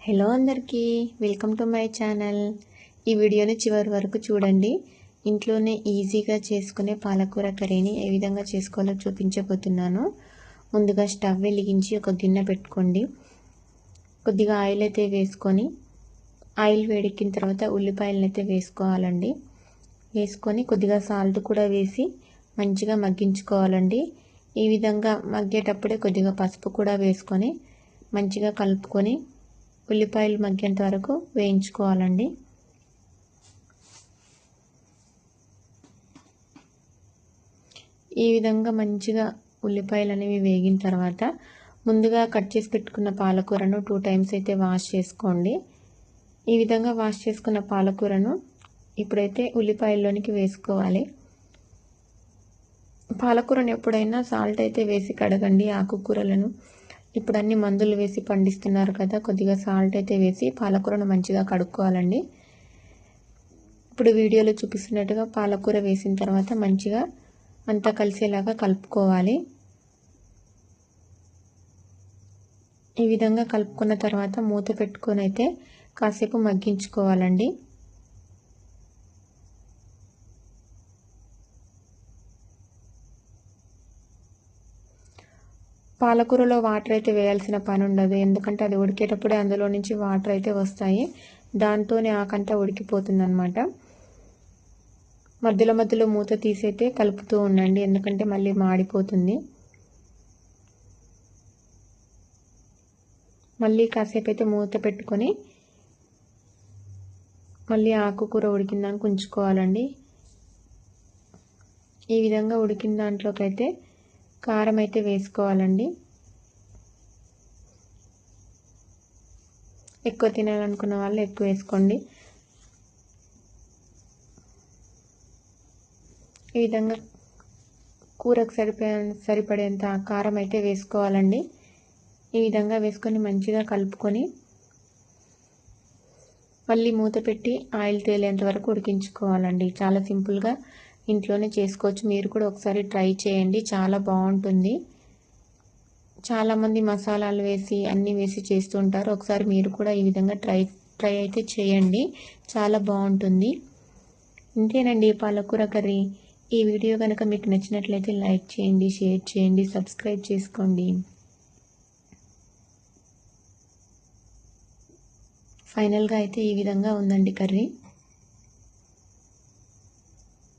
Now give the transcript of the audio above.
Hello అందరికీ welcome to my channel. ఈ వీడియోని చివరి వరకు చూడండి. ఇంట్లోనే ఈజీగా చేసుకునే పాలకూర కర్రీని ఏ విధంగా చేసుకోవాలో చూపించబోతున్నాను. ముందుగా స్టవ్ వెలిగించి ఒక గిన్నె పెట్టుకోండి. కొద్దిగా ఆయిల్ అయితే వేసుకొని, ఆయిల్ వేడెక్కిన తర్వాత ఉల్లిపాయలను అయితే వేసుకోవాలండి. వేసుకొని కొద్దిగా సాల్ట్ కూడా వేసి మంచిగా మగ్గించుకోవాలండి. ఈ విధంగా మగ్గేటప్పుడే కొద్దిగా పసుపు కూడా వేసుకొని మంచిగా కలుపుకొని ఉల్లిపాయలు మగ్గేంత వరకు వేయించుకోవాలండి. ఈ విధంగా మంచిగా ఉల్లిపాయలు అనేవి వేగిన తర్వాత ముందుగా కట్ చేసి పెట్టుకున్న పాలకూరను 2 టైమ్స్ అయితే వాష్ చేసుకోండి. ఈ విధంగా వాష్ చేసుకున్న పాలకూరను ఇప్పుడైతే ఉల్లిపాయల్లోనికి వేసుకోవాలి. పాలకూరను ఎప్పుడైనా సాల్ట్ అయితే వేసి కడగండి. ఆకుకూరలను ఇప్పుడు అన్ని మందులు వేసి పండిస్తున్నారు కదా, కొద్దిగా సాల్ట్ అయితే వేసి పాలకూరను మంచిగా కడుక్కోవాలండి. ఇప్పుడు వీడియోలో చూపిస్తున్నట్టుగా పాలకూర వేసిన తర్వాత మంచిగా అంతా కలిసేలాగా కలుపుకోవాలి. ఈ విధంగా కలుపుకున్న తర్వాత మూత పెట్టుకొని అయితే కాసేపు మగ్గించుకోవాలండి. పాలకూరలో వాటర్ అయితే వేయాల్సిన పని ఉండదు, ఎందుకంటే అది ఉడికేటప్పుడే అందులో నుంచి వాటర్ అయితే వస్తాయి. దాంతోనే ఆకంతా ఉడికిపోతుందన్నమాట. మధ్యలో మధ్యలో మూత తీసైతే కలుపుతూ ఉండండి, ఎందుకంటే మళ్ళీ మాడిపోతుంది. మళ్ళీ కాసేపు అయితే మూత పెట్టుకొని మళ్ళీ ఆకుకూర ఉడికిందానికి ఉంచుకోవాలండి. ఈ విధంగా ఉడికిన దాంట్లోకి అయితే కారం అయితే వేసుకోవాలండి. ఎక్కువ తినాలనుకున్న వాళ్ళు ఎక్కువ వేసుకోండి. ఈ విధంగా కూరకు సరిపడేంత కారం అయితే వేసుకోవాలండి. ఈ విధంగా వేసుకొని మంచిగా కలుపుకొని మళ్ళీ మూత పెట్టి ఆయిల్ తేలేంత వరకు ఉడికించుకోవాలండి. చాలా సింపుల్గా ఇంట్లోనే చేసుకోవచ్చు. మీరు కూడా ఒకసారి ట్రై చేయండి, చాలా బాగుంటుంది. చాలామంది మసాలాలు వేసి అన్నీ వేసి చేస్తూ ఉంటారు. ఒకసారి మీరు కూడా ఈ విధంగా ట్రై అయితే చేయండి, చాలా బాగుంటుంది. ఇంతేనండి పాలకూర కర్రీ. ఈ వీడియో కనుక మీకు నచ్చినట్లయితే లైక్ చేయండి, షేర్ చేయండి, సబ్స్క్రైబ్ చేసుకోండి. ఫైనల్గా అయితే ఈ విధంగా ఉందండి కర్రీ.